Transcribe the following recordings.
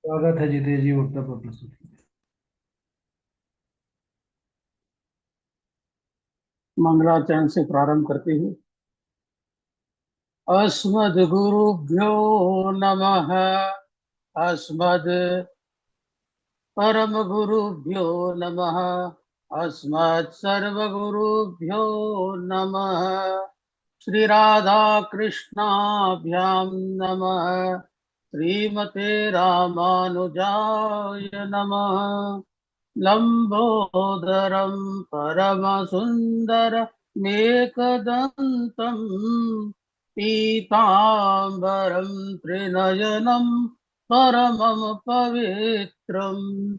स्वागत है जितेश जी, वक्ता पर प्रस्तुति। मंगलाचरण से प्रारंभ करते हुए अस्मद्गुरुभ्यो नमः। अस्मद् परम गुरुभ्यो नमः। अस्मत् सर्वगुरुभ्यो नमः। श्री राधा कृष्णाभ्यां नमः। श्रीमते रामानुजाय नमः। लंबोदरं परमसुन्दरमेकदन्तं पीताम्बरं त्रिनयनं परमं पवित्रम्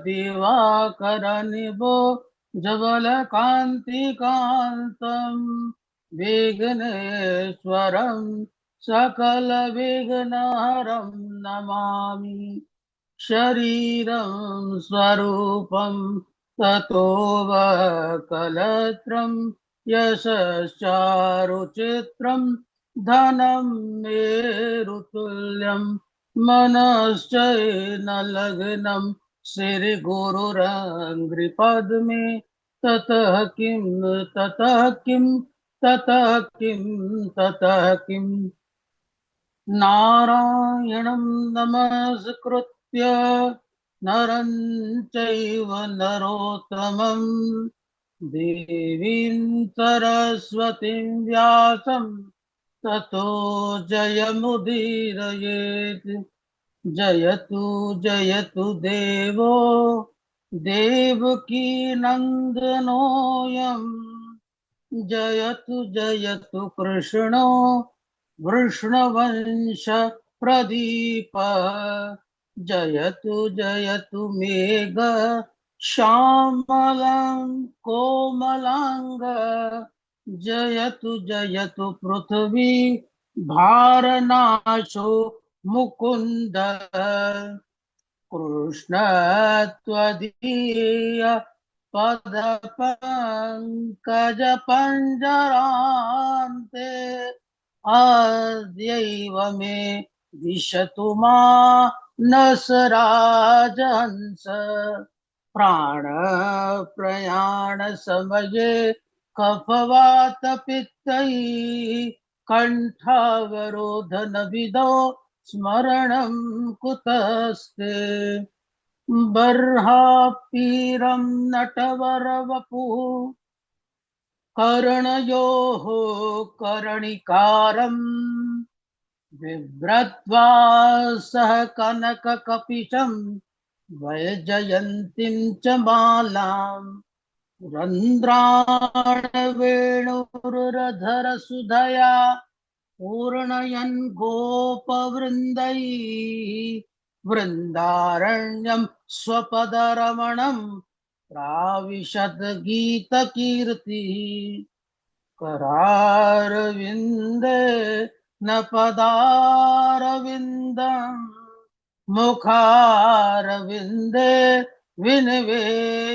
दिवाकरनिभो जबलकान्तिकान्तं विघ्नेश्वरं सकलविघ्नहरं नमामि। शरीरं स्वरूपं ततो वकलत्रं यशश्चारुचित्रं धनं मेरुतुल्यं मनश्चैनलग्नं श्रीगुरुरङ्घ्रिपद्मे ततः किं ततः किं ततः किं ततः किम् नारायणं नमस्कृत्य नरं चैव नरोत्तमं देवीं सरस्वतीं व्यासं ततो जयमुदीरयेत्। जयतु जयतु देवो देवकी नन्दनोऽयं। जयतु जयतु कृष्णो वृषणवंश प्रदीपः। जयतु जयतु मेघ श्यामलं कोमलांग। जयतु जयतु पृथ्वी भारनाशो मुकुंद। कृष्ण त्वदीय पद पंकज पंजरान्ते अद्यैव मे दिशतु मानस राजहंस। प्राण प्रयाण समये कफवात पित्तैः कंठावरोधन विदो स्मरणं कुतस्ते। बर्हापीरं नटवरवपुः कर्णयोः कर्णिकारम् बिभ्रत्वा सह कनककपिशं वैजयन्तीं च मालाम्। रन्ध्राणवेणुर्धर सुधया पूर्णयन् गोपवृन्दैः वृन्दारण्यं स्वपदरमणं प्राविशद् गीतकीर्तिः। करारविन्दे न पदारविन्दम् मुखारविन्दे विनिवेशयन्तम्।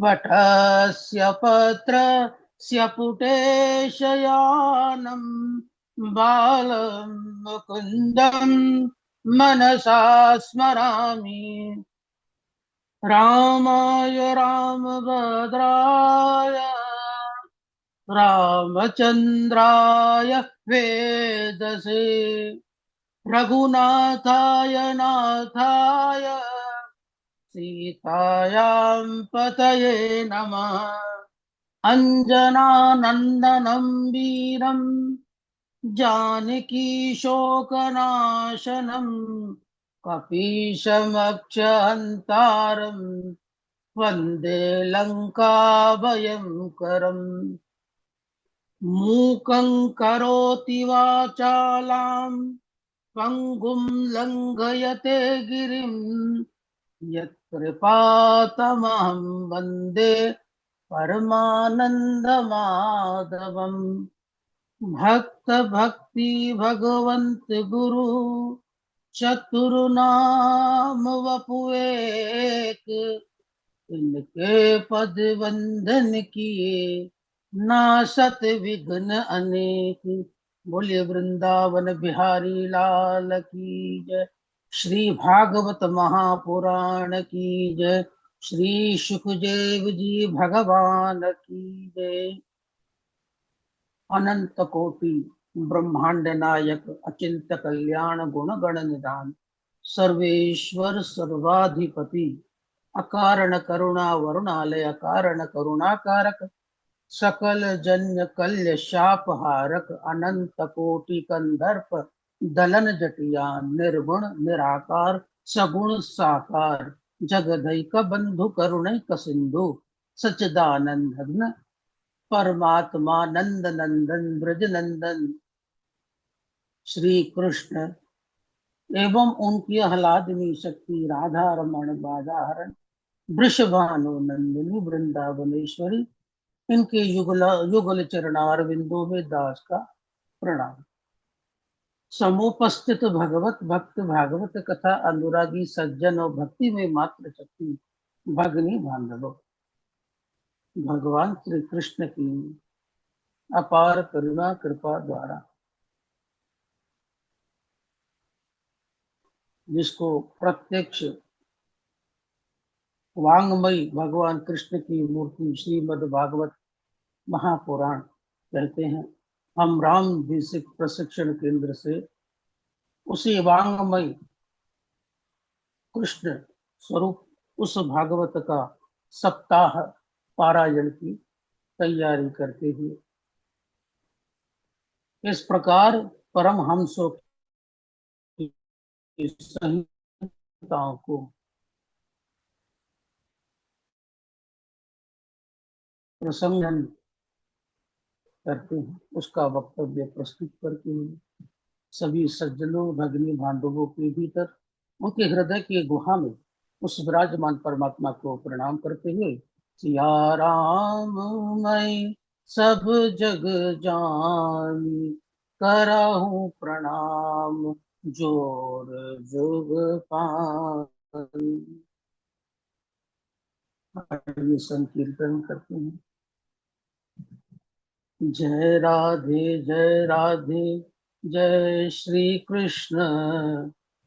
वटस्य पत्रस्य पुटे शयानम् बालं मुकुन्दं मनसा स्मरामि। रामाय रामभद्राय रामचन्द्राय वेदसे रघुनाथाय नाथाय सीतायां पतये नमः। अञ्जनानन्दनं वीरं जानकी शोकनाशनं कपीशमक्षहन्तारं वन्दे लङ्काभयङ्करम्। मूकं करोति वाचालां पङ्गुं लङ्घयते गिरिं यत्कृपातमहं वन्दे परमानन्दमाधवम्। भक्त भक्ति भगवंत गुरु चतुर्नाम वपुएक। इनके पद वंदन किए नासत विघ्न अनेक। बोलिए वृंदावन बिहारी लाल की जय। श्री भागवत महापुराण की जय। श्री सुखदेव जी भगवान की जय। अनंत कोटि ब्रह्मांड नायक अचिंत कल्याण गुण गण निधान सर्वेश्वर सर्वाधिपति अकारण करुणा वरुणालय अकारण करुणाकारक सकल जन्य कल्य शापहारक अनंत कोटि कंदर्प दलन जटिया निर्गुण निराकार सगुण साकार जगदैक बंधु करुणैक सिंधु सच्चिदानंद घन परमात्मा नंद नंदन ब्रज नंदन श्री कृष्ण एवं उनकी आह्लादनी शक्ति राधा रमण बाधाहरण वृषभानु नंदिनी वृंदावनेश्वरी इनके युगल युगल चरणार बिंदु में दास का प्रणाम। समुपस्थित भगवत भक्त भागवत कथा अनुरागी सज्जन और भक्ति में मात्र शक्ति भगनी बांधव भगवान श्री कृष्ण की अपार करुणा कृपा द्वारा जिसको प्रत्यक्ष वांगमयी भगवान कृष्ण की मूर्ति श्रीमद् भागवत महापुराण कहते हैं। हम राम देशिक प्रशिक्षण केंद्र से उसी वांगमय कृष्ण स्वरूप उस भागवत का सप्ताह पारायण की तैयारी करते हुए इस प्रकार परमहंसों की संहिताओं को प्रसंगन करते हैं उसका वक्तव्य प्रस्तुत करते हुए सभी सज्जनों भगिनी बांधवों के भीतर उनके हृदय की गुहा में उस विराजमान परमात्मा को प्रणाम करते हुए सिया राम मैं सब जग जानी करहूं प्रणाम जोर जुग पानी। ये संकीर्तन करते हैं। जय राधे जय राधे जय श्री कृष्ण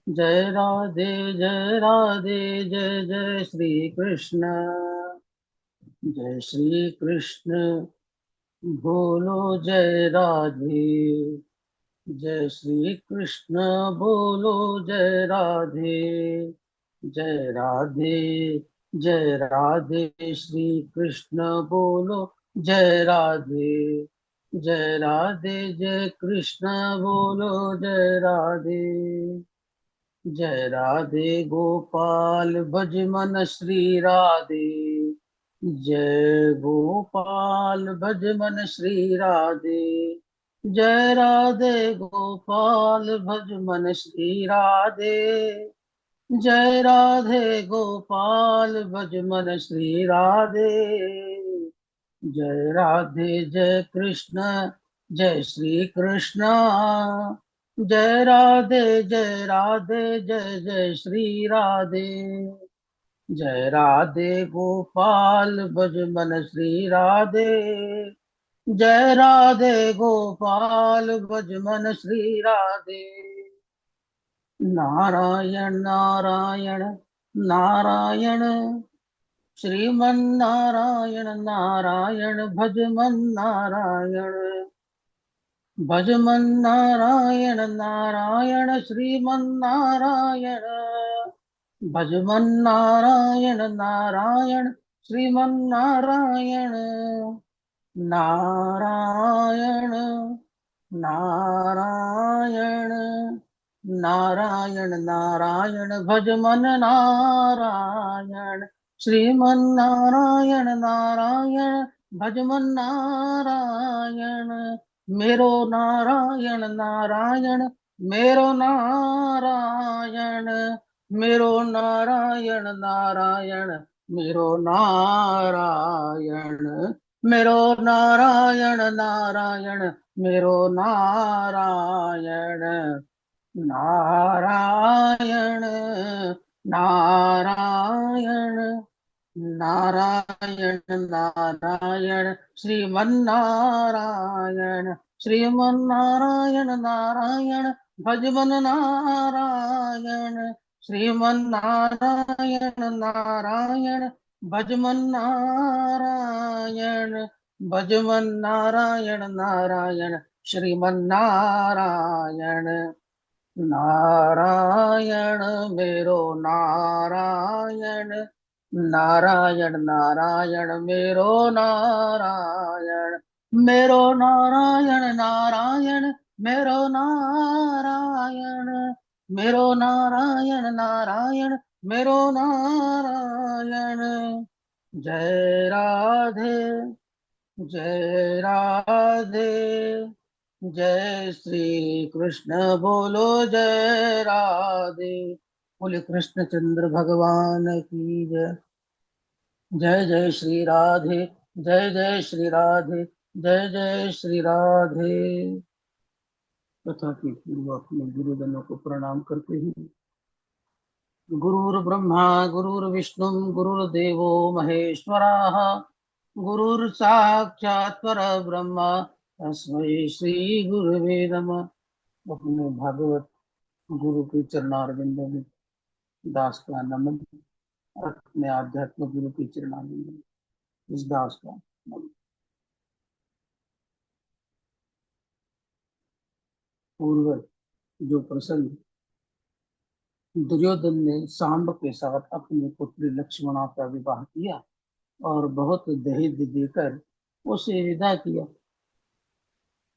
जय राधे जय राधे जय जय श्री कृष्ण जय श्री कृष्ण बोलो जय राधे जय श्री कृष्ण बोलो जय राधे जय राधे जय राधे श्री कृष्ण बोलो जय राधे जय राधे जय कृष्ण बोलो जय राधे जय राधे गोपाल भज मन श्री राधे जय गोपाल भज मन श्री राधे जय राधे गोपाल भज मन श्री राधे जय राधे गोपाल भज मन श्री राधे जय राधे जय कृष्ण जय श्री कृष्ण जय राधे जय राधे जय जय श्री राधे जय राधे गोपाल भज मन श्री राधे जय राधे गोपाल भज मन श्री राधे नारायण नारायण नारायण श्रीमन नारायण नारायण भज मन नारायण भज मन नारायण नारायण श्रीमन नारायण भज मन नारायण नारायण श्रीमन नारायण नारायण नारायण नारायण नारायण भज मन नारायण श्रीमन नारायण नारायण भज मन नारायण मेरो नारायण नारायण मेरो नारायण मेरो नारायण नारायण मेरो नारायण मेरो नारायण नारायण मेरो नारायण नारायण नारायण नारायण नारायण श्रीमन नारायण श्रीमन्नारायण नारायण भजमन नारायण, श्रीमन्नारायण नारायण भजमन नारायण, भजमन नारायण नारायण श्रीमन्नारायण। नारायण मेरो नारायण, नारायण नारायण मेरो नारायण, मेरो नारायण नारायण मेरो नारायण, मेरो नारायण नारायण मेरो नारायण। जय राधे, जय राधे, जय श्री कृष्ण बोलो जय राधे। बोले कृष्ण चंद्र भगवान की जय। जय जय श्री राधे, जय जय श्री राधे, जय जय श्री राधे। तथा की पूर्व अपने गुरुजनों को प्रणाम करते ही, गुरुर्ब्रह्मा गुरुर्विष्णु गुरुर्देवो महेश्वराः, गुरुर्साक्षात् परब्रह्म तस्मै श्री गुरुवे नमः। अपने भागवत गुरु के चरणारविंदों में दास का नमन, अपने आध्यात्मिक गुरु के चरणारविंदों में इस दास का नमन। पूर्व जो प्रसंग दुर्योधन ने सांब के साथ अपनी पुत्री लक्ष्मणा का विवाह किया और बहुत दहेज देकर उसे विदा किया।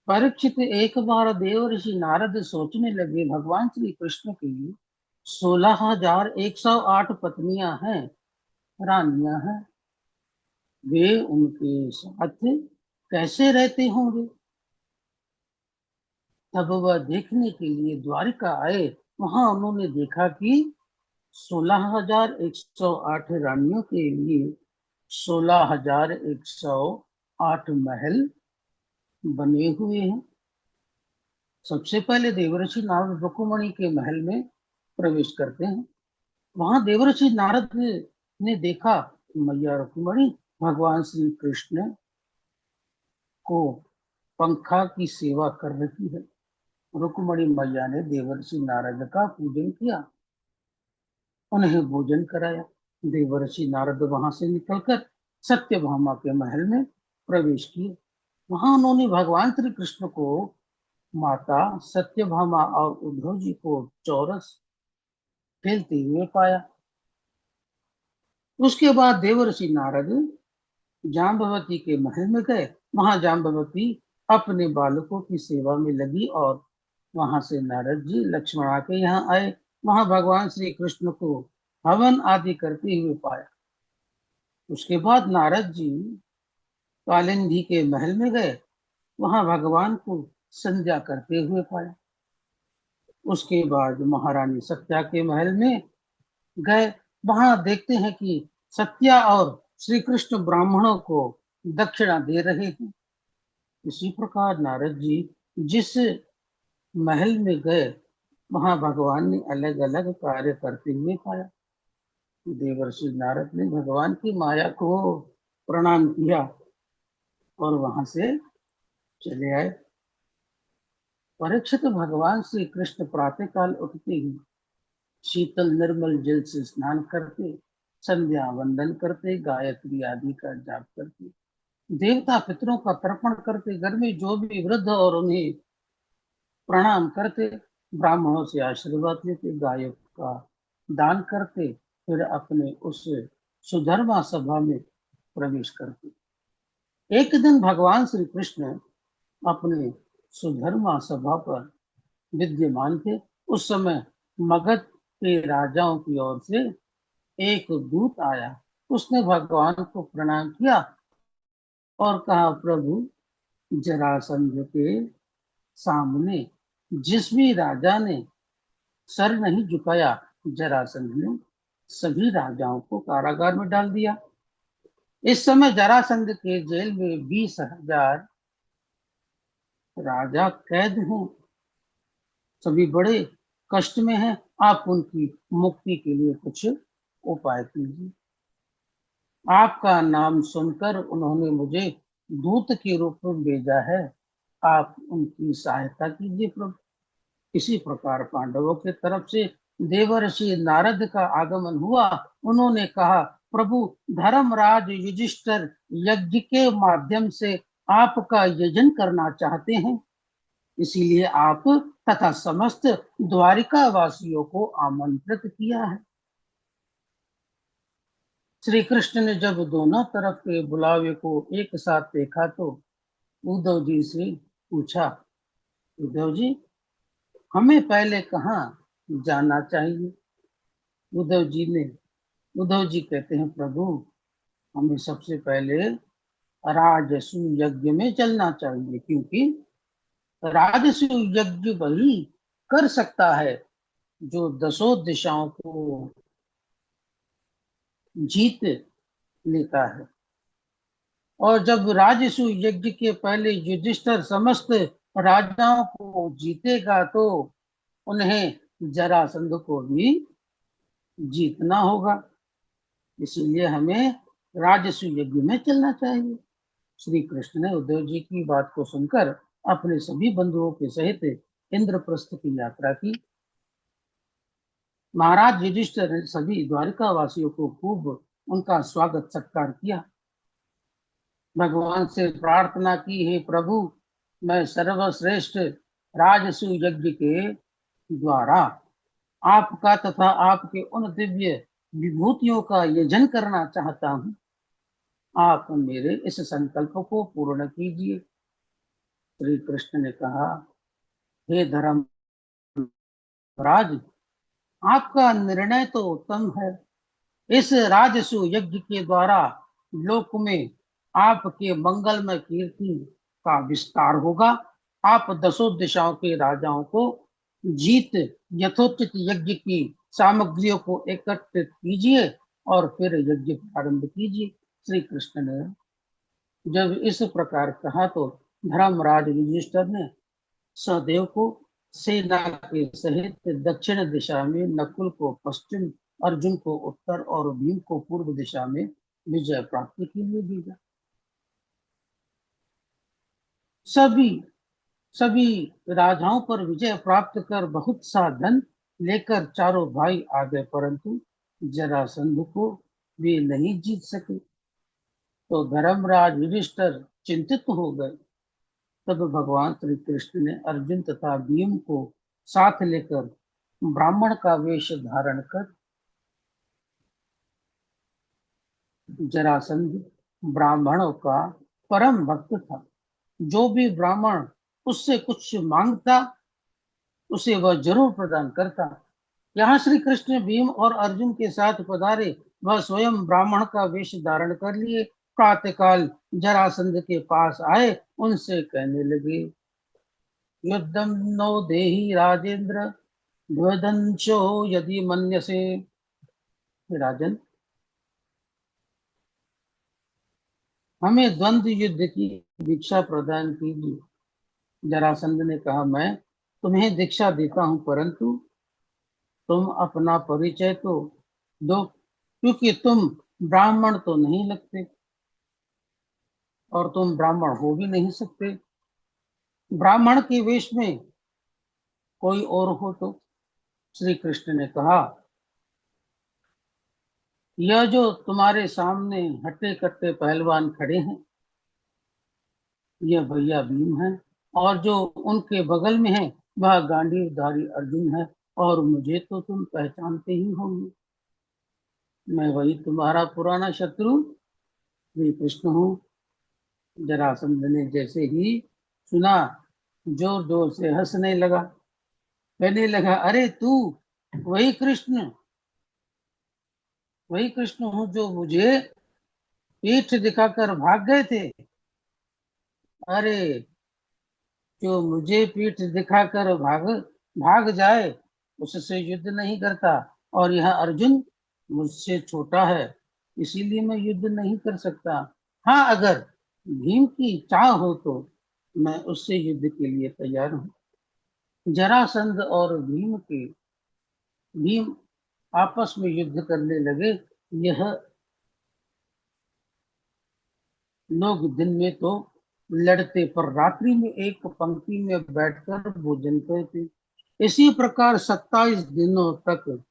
परीक्षित एक बार देवर्षि नारद सोचने लगे, भगवान श्री कृष्ण की 16,108 पत्नियां हैं, रानियां हैं, वे उनके साथ कैसे रहते होंगे। तब वह देखने के लिए द्वारिका आए। वहां उन्होंने देखा कि 16,108 रानियों के लिए 16,108 महल बने हुए हैं। सबसे पहले देवर्षि नारद रुक्मणी के महल में प्रवेश करते हैं। वहां देवर्षि नारद ने देखा मैया रुक्मणी भगवान श्री कृष्ण को पंखा की सेवा कर रही है। रुक्मणी मैया ने देवर्षि नारद का पूजन किया, उन्हें भोजन कराया। देवर्षि नारद वहां से निकलकर सत्यभामा के महल में प्रवेश किए। वहां उन्होंने भगवान श्री कृष्ण को, माता सत्यभामा और उद्धव जी को चौरस खेलते हुए पाया। उसके बाद देवर्षि नारद जाम्बवती के महल में गए। वहां जाम्बवती अपने बालकों की सेवा में लगी और वहां से नारद जी लक्ष्मणा के यहाँ आए। वहां भगवान श्री कृष्ण को हवन आदि करते हुए पाया। उसके बाद नारद जी कालिंदी के महल में गए। वहां भगवान को संध्या करते हुए पाया। उसके बाद महारानी सत्या के महल में गए। वहां देखते हैं कि सत्या और श्री कृष्ण ब्राह्मणों को दक्षिणा दे रहे हैं। इसी प्रकार नारद जी जिस महल में गए वहां भगवान ने अलग अलग कार्य करते हुए पाया। देवर्षि नारद ने भगवान की माया को प्रणाम किया और वहां से चले आए। परीक्षित, भगवान श्री कृष्ण प्रातः काल उठते ही शीतल निर्मल जल से स्नान करते, संध्या वंदन करते, गायत्री आदि का जाप करते, देवता पितरों का तर्पण करते, घर में जो भी वृद्ध और उन्हें प्रणाम करते, ब्राह्मणों से आशीर्वाद लेते, गायों का दान करते, फिर अपने उस सुधर्मा सभा में प्रवेश करते। एक दिन भगवान श्री कृष्ण अपने सुधर्मा सभा पर विद्यमान थे। उस समय मगध के राजाओं की ओर से एक दूत आया। उसने भगवान को प्रणाम किया और कहा, प्रभु, जरासंध के सामने जिस भी राजा ने सर नहीं झुकाया, जरासंध ने सभी राजाओं को कारागार में डाल दिया। इस समय जरासंध के जेल में 20,000 राजा कैद हैं, सभी बड़े कष्ट में हैं। आप उनकी मुक्ति के लिए कुछ उपाय कीजिए। आपका नाम सुनकर उन्होंने मुझे दूत के रूप में भेजा है। आप उनकी सहायता कीजिए प्रभु। इसी प्रकार पांडवों के तरफ से देवर्षि नारद का आगमन हुआ। उन्होंने कहा, प्रभु धर्मराज युधिष्ठिर यज्ञ के माध्यम से आपका यजन करना चाहते हैं, इसीलिए आप तथा समस्त द्वारिका वासियों को आमंत्रित किया है। श्री कृष्ण ने जब दोनों तरफ के बुलावे को एक साथ देखा तो उद्धव जी से पूछा, उद्धव जी, हमें पहले कहाँ जाना चाहिए? उद्धव जी कहते हैं, प्रभु हमें सबसे पहले राजसु यज्ञ में चलना चाहिए, क्योंकि राजसु यज्ञ वही कर सकता है जो दसों दिशाओं को जीत लेता है। और जब राजसु यज्ञ के पहले युधिष्ठिर समस्त राजाओं को जीतेगा तो उन्हें जरासंध को भी जीतना होगा, इसीलिए हमें राजसु यज्ञ में चलना चाहिए। श्री कृष्ण ने उद्धव जी की बात को सुनकर अपने सभी बंधुओं के सहित इंद्रप्रस्थ की यात्रा की। महाराज युधिष्ठिर ने सभी द्वारिका वासियों को खूब उनका स्वागत सत्कार किया। भगवान से प्रार्थना की, हे प्रभु, मैं सर्वश्रेष्ठ राजसु यज्ञ के द्वारा आपका तथा आपके उन दिव्य विभूतियों का यजन करना चाहता हूँ। आप मेरे इस संकल्प को पूर्ण कीजिए। श्री कृष्ण ने कहा, हे धर्मराज, आपका निर्णय तो उत्तम है। इस राजसु यज्ञ के द्वारा लोक में आपके मंगलमय कीर्ति का विस्तार होगा। आप दसों दिशाओं के राजाओं को जीत यथोचित यज्ञ की सामग्रियों को एकत्रित कीजिए और फिर यज्ञ प्रारंभ कीजिए। श्री कृष्ण ने जब इस प्रकार कहा तो धर्मराज युधिष्ठिर ने सहदेव को सेना के सहित दक्षिण दिशा में, नकुल को पश्चिम, अर्जुन को उत्तर और भीम को पूर्व दिशा में विजय प्राप्ति के लिए भेजा। सभी सभी राजाओं पर विजय प्राप्त कर बहुत सा धन लेकर चारों भाई आ गए, परंतु जरासंध को वे नहीं जीत सके। तो धर्मराज युधिष्ठिर चिंतित हो गए। तब भगवान श्री कृष्ण ने अर्जुन तथा भीम को साथ लेकर ब्राह्मण का वेश धारण कर, जरासंध ब्राह्मणों का परम भक्त था। जो भी ब्राह्मण उससे कुछ मांगता उसे वह जरूर प्रदान करता। यहाँ श्री कृष्ण भीम और अर्जुन के साथ पधारे। वह स्वयं ब्राह्मण का वेश धारण कर लिए प्रातःकाल जरासंध के पास आए। उनसे कहने लगे, युद्धम नो देहि राजेंद्र द्वदंशो यदि मन्यसे। राजन, हमें द्वंद्व युद्ध की दीक्षा प्रदान कीजिए। जरासंध ने कहा, मैं तुम्हें दीक्षा देता हूं, परंतु तुम अपना परिचय तो दो, क्योंकि तुम ब्राह्मण तो नहीं लगते और तुम ब्राह्मण हो भी नहीं सकते। ब्राह्मण के वेश में कोई और हो तो। श्री कृष्ण ने कहा, यह जो तुम्हारे सामने हट्टे कट्टे पहलवान खड़े हैं, यह भैया भीम है, और जो उनके बगल में है वह गांडीवधारी अर्जुन है, और मुझे तो तुम पहचानते ही होंगे। मैं वही तुम्हारा पुराना शत्रु श्री कृष्ण हूँ। जरासंध ने जैसे ही सुना जोर जोर से हंसने लगा, कहने लगा, अरे तू वही कृष्ण हूँ जो मुझे पीठ दिखाकर भाग गए थे। अरे, जो मुझे पीठ दिखाकर भाग भाग जाए उससे युद्ध नहीं करता, और यह अर्जुन मुझसे छोटा है, इसीलिए मैं युद्ध नहीं कर सकता। हाँ, अगर भीम की चाह हो तो मैं उससे युद्ध के लिए तैयार हूँ। जरासंध और भीम आपस में युद्ध करने लगे। यह लोग दिन में तो लड़ते, पर रात्रि में एक पंक्ति में बैठकर भोजन करते। इसी प्रकार 27 दिनों तक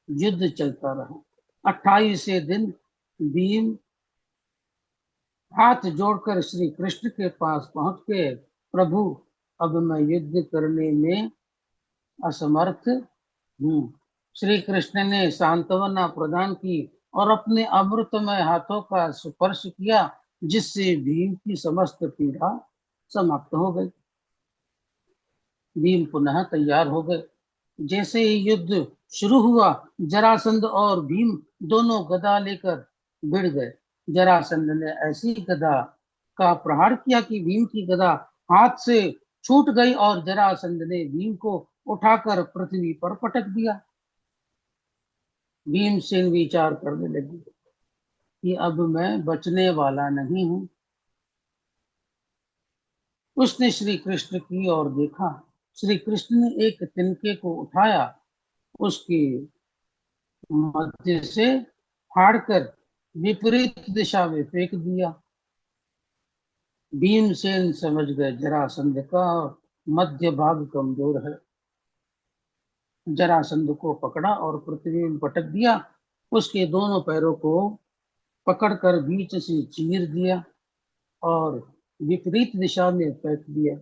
युद्ध चलता रहा। 28वें दिन भीम हाथ जोड़कर श्री कृष्ण के पास पहुंच गए। प्रभु, अब मैं युद्ध करने में असमर्थ हूँ। श्री कृष्ण ने सांत्वना प्रदान की और अपने अमृतमय हाथों का स्पर्श किया, जिससे भीम की समस्त पीड़ा समाप्त हो गई। भीम पुनः तैयार हो गए। जैसे ही युद्ध शुरू हुआ, जरासंध और भीम दोनों गदा लेकर भिड़ गए। जरासंध ने ऐसी गदा का प्रहार किया कि भीम की गदा हाथ से छूट गई और जरासंध ने भीम को उठाकर पृथ्वी पर पटक दिया। भीमसेन विचार करने लगे कि अब मैं बचने वाला नहीं हूं। उसने श्री कृष्ण की ओर देखा। श्री कृष्ण ने एक तिनके को उठाया, उसके मध्य से फाड़कर विपरीत दिशा में फेंक दिया। भीमसेन समझ गए जरासंध का मध्य भाग कमजोर है। जरासंध को पकड़ा और पृथ्वी में पटक दिया। उसके दोनों पैरों को पकड़कर बीच से चीर दिया और विपरीत दिशा में फेंक दिया,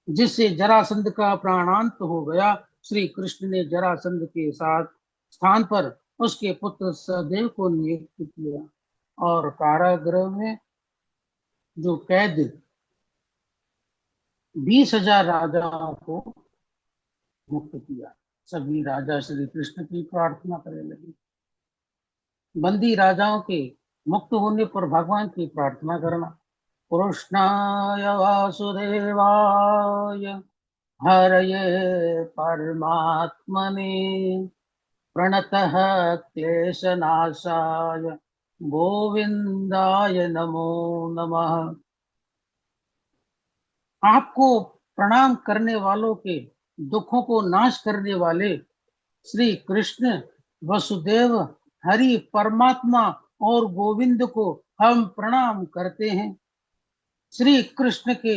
जिससे जरासंध का प्राणांत हो गया। श्री कृष्ण ने जरासंध के साथ स्थान पर उसके पुत्र सहदेव को नियुक्त किया और कारागृह में जो कैद 20,000 राजाओं को मुक्त किया। सभी राजा श्री कृष्ण की प्रार्थना करने लगे। बंदी राजाओं के मुक्त होने पर भगवान की प्रार्थना करना। कृष्णाय वासुदेवाय हरये परमात्मने प्रणतः क्लेशनाशाय गोविंदाय नमो नमः। आपको प्रणाम करने वालों के दुखों को नाश करने वाले श्री कृष्ण, वसुदेव, हरि परमात्मा और गोविंद को हम प्रणाम करते हैं। श्री कृष्ण के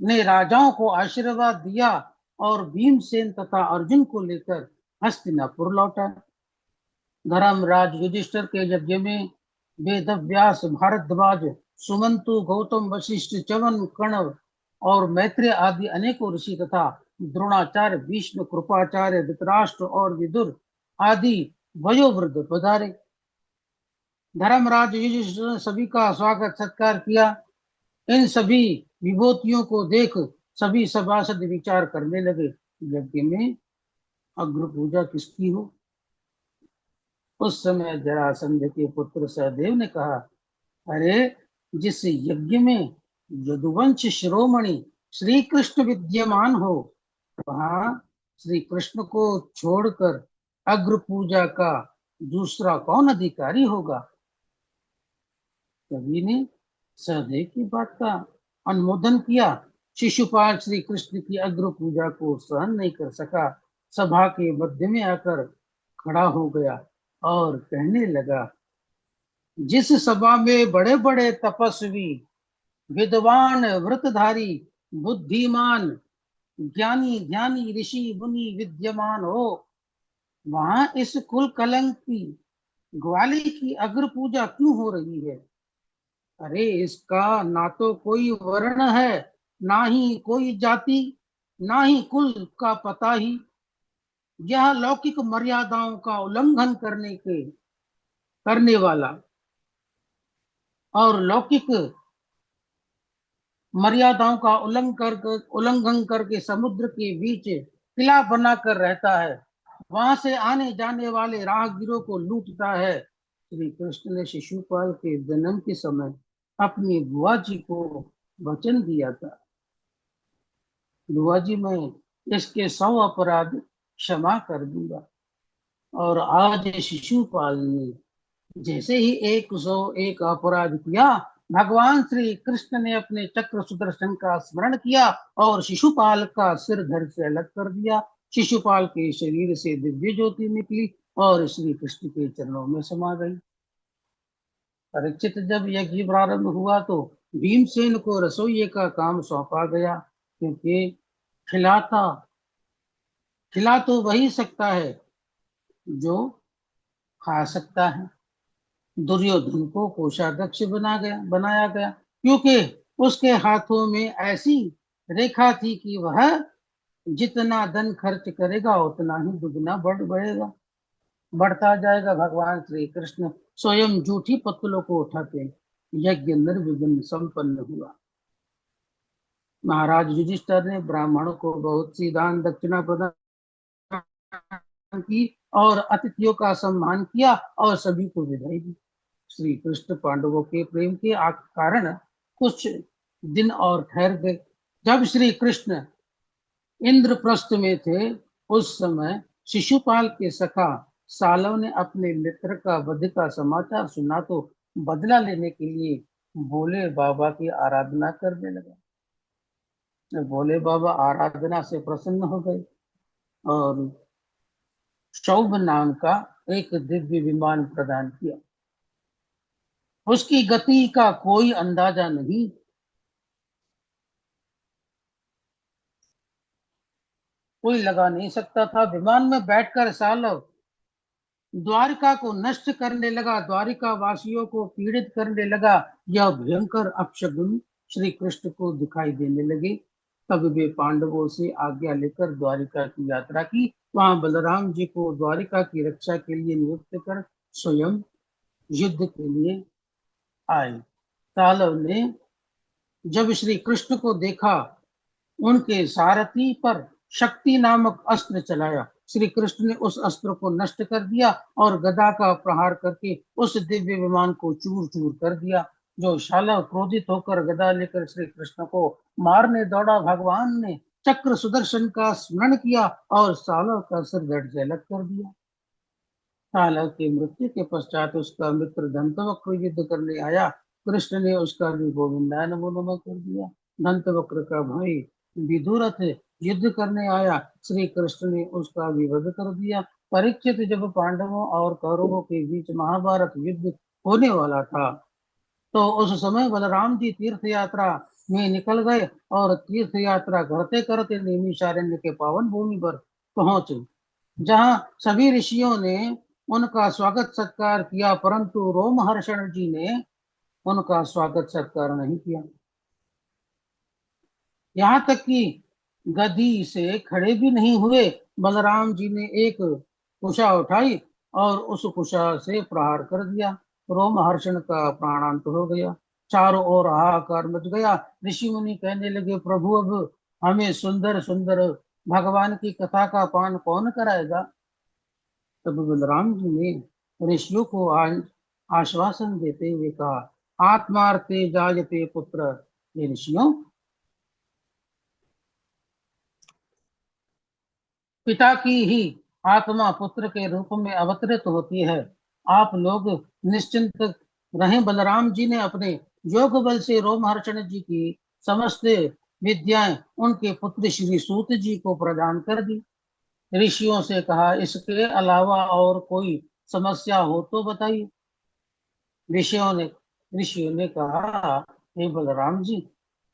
ने राजाओं को आशीर्वाद दिया और भीमसेन तथा अर्जुन को लेकर हस्तिनापुर लौटा। धर्मराज युधिष्ठिर के यज्ञ में वेदव्यास, भारद्वाज, सुमंतु, गौतम, वशिष्ठ, च्यवन, कर्ण और मैत्रेय आदि अनेकों ऋषि तथा द्रोणाचार्य, भीष्म, कृपाचार्य, धृतराष्ट्र और विदुर आदि वयोवृद्ध पधारे। धर्मराज युधिष्ठिर ने सभी का स्वागत सत्कार किया। इन सभी विभूतियों को देख सभी सभासद विचार करने लगे, यज्ञ में अग्र पूजा किसकी हो। उस समय जरासंध के पुत्र सहदेव ने कहा, अरे, जिस यज्ञ में यदुवंश शिरोमणि श्री कृष्ण विद्यमान हो, वहां श्री कृष्ण को छोड़कर अग्र पूजा का दूसरा कौन अधिकारी होगा। सभी ने सहदेव की बात का अनुमोदन किया। शिशुपाल श्री कृष्ण की अग्र पूजा को सहन नहीं कर सका, सभा के मध्य में आकर खड़ा हो गया और कहने लगा, जिस सभा में बड़े बड़े तपस्वी, विद्वान, व्रतधारी, बुद्धिमान, ज्ञानी, ध्यानी, ऋषि, मुनि विद्यमान हो, वहां इस कुल कलंक की ग्वाली की अग्र पूजा क्यों हो रही है। अरे, इसका ना तो कोई वर्ण है, ना ही कोई जाति, ना ही कुल का पता ही। यह लौकिक मर्यादाओं का उल्लंघन करने वाला और लौकिक मर्यादाओं का उल्लंघन करके समुद्र के बीच किला बनाकर रहता है, वहां से आने जाने वाले राहगीरों को लूटता है। श्री कृष्ण ने शिशुपाल के जन्म के समय अपनी बुआ जी को वचन दिया था, बुआ जी, मैं इसके 100 अपराध क्षमा कर दूंगा। और आज शिशुपाल ने जैसे ही 101 अपराध किया, भगवान श्री कृष्ण ने अपने चक्र सुदर्शन का स्मरण किया और शिशुपाल का सिर धड़ से अलग कर दिया। शिशुपाल के शरीर से दिव्य ज्योति निकली और श्री कृष्ण के चरणों में समा गई। परीक्षित, जब यज्ञ प्रारंभ हुआ तो भीमसेन को रसोइये का काम सौंपा गया, क्योंकि खिलाता खिला तो वही सकता है जो खा सकता है। दुर्योधन को कोषाध्यक्ष बनाया गया, क्योंकि उसके हाथों में ऐसी रेखा थी कि वह जितना धन खर्च करेगा उतना ही दुगना बढ़ता जाएगा। भगवान श्री कृष्ण स्वयं जूठी पत्तलों को उठाते यज्ञ निर्विघ्न संपन्न हुआ। महाराज युधिष्ठिर ने ब्राह्मणों को बहुत सी दान दक्षिणा प्रदान की और अतिथियों का सम्मान किया और सभी को विदाई दी। श्री कृष्ण पांडवों के प्रेम के कारण कुछ दिन और ठहर गए। जब श्री कृष्ण इंद्रप्रस्थ में थे, उस समय शिशुपाल के सखा सालव ने अपने मित्र का वध का समाचार सुना तो बदला लेने के लिए भोले बाबा की आराधना करने लगा। भोले बाबा आराधना से प्रसन्न हो गए और शौभ नाम का एक दिव्य विमान प्रदान किया। उसकी गति का कोई अंदाजा नहीं, कोई लगा नहीं सकता था। विमान में बैठकर सालव द्वारिका को नष्ट करने लगा, द्वारिका वासियों को पीड़ित करने लगा। यह भयंकर अपशगुन श्री कृष्ण को दिखाई देने लगे। तब वे पांडवों से आज्ञा लेकर द्वारिका की यात्रा की। वहां बलराम जी को द्वारिका की रक्षा के लिए नियुक्त कर स्वयं युद्ध के लिए आए। सालव ने जब श्री कृष्ण को देखा, उनके सारथी पर शक्ति नामक अस्त्र चलाया। श्री कृष्ण ने उस अस्त्र को नष्ट कर दिया और गदा का प्रहार करके उस दिव्य विमान को चूर चूर कर दिया। जो शालव क्रोधित होकर गदा लेकर श्री कृष्ण को मारने दौड़ा, भगवान ने चक्र सुदर्शन का स्मरण किया और सालव का सिर धड़ से अलग कर दिया। सालव की मृत्यु के पश्चात उसका मित्र दंतवक्र युद्ध करने आया। कृष्ण ने उसका भी गोविंदाय नमो नमः कर दिया। दंतवक्र का भाई विदुरथ युद्ध करने आया, श्री कृष्ण ने उसका भी वध कर दिया। परीक्षित जब पांडवों और कौरवों के बीच महाभारत युद्ध होने वाला था, तो उस समय बलराम जी तीर्थ यात्रा में निकल गए और तीर्थ यात्रा करते करते नैमिषारण्य के पावन भूमि पर पहुंचे, जहां सभी ऋषियों ने उनका स्वागत सत्कार किया, परंतु रोमहर्षण जी ने उनका स्वागत सत्कार नहीं किया। यहाँ तक कि गद्दी से खड़े भी नहीं हुए। बलराम जी ने एक कुशा उठाई और उस कुशा से प्रहार कर दिया। रोमहर्षण का प्राणांत हो गया। चारों ओर हाहाकार मच गया। ऋषि मुनि कहने लगे, प्रभु अब हमें सुंदर सुंदर भगवान की कथा का पान कौन कराएगा। तब बलराम जी ने ऋषियों को आश्वासन देते हुए कहा, आत्मार्थे जायते पुत्र। ये ऋषियों, पिता की ही आत्मा पुत्र के रूप में अवतरित होती है। आप लोग निश्चिंत रहें। बलराम जी ने अपने योग बल से रोमहर्षण जी की समस्त विद्याएं उनके पुत्र श्री सूत जी को प्रदान कर दी। ऋषियों से कहा, इसके अलावा और कोई समस्या हो तो बताइए। ऋषियों ने ऋषियों ने कहा, हे बलराम जी,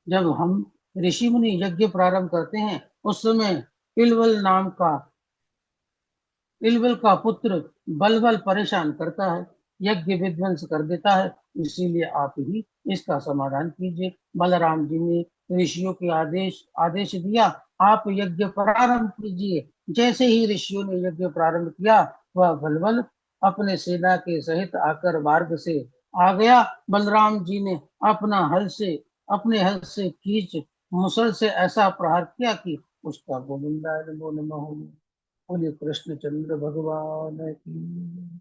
जब हम ऋषि मुनि यज्ञ प्रारंभ करते हैं, उस समय पिलवल नाम का इलवल का पुत्र बलबल परेशान करता है, यज्ञ विध्वंस कर देता है। इसीलिए आप ही इसका समाधान कीजिए। बलराम जी ने ऋषियों के आदेश आदेश दिया, आप यज्ञ प्रारंभ कीजिए। जैसे ही ऋषियों ने यज्ञ प्रारंभ किया, वह बलबल अपने सेना के सहित आकर मार्ग से आ गया। बलराम जी ने अपने हल से खींच मुसल से ऐसा प्रहार किया कि उसका गोविंदाय नमो नमः हो गया। बोलिए कृष्णचंद्र भगवान की।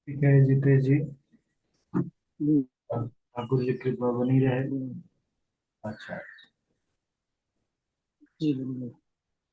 ठीक है जितेश जी, जी, ठाकुर जी कृपा बनी रहे। जी, अच्छा। जी,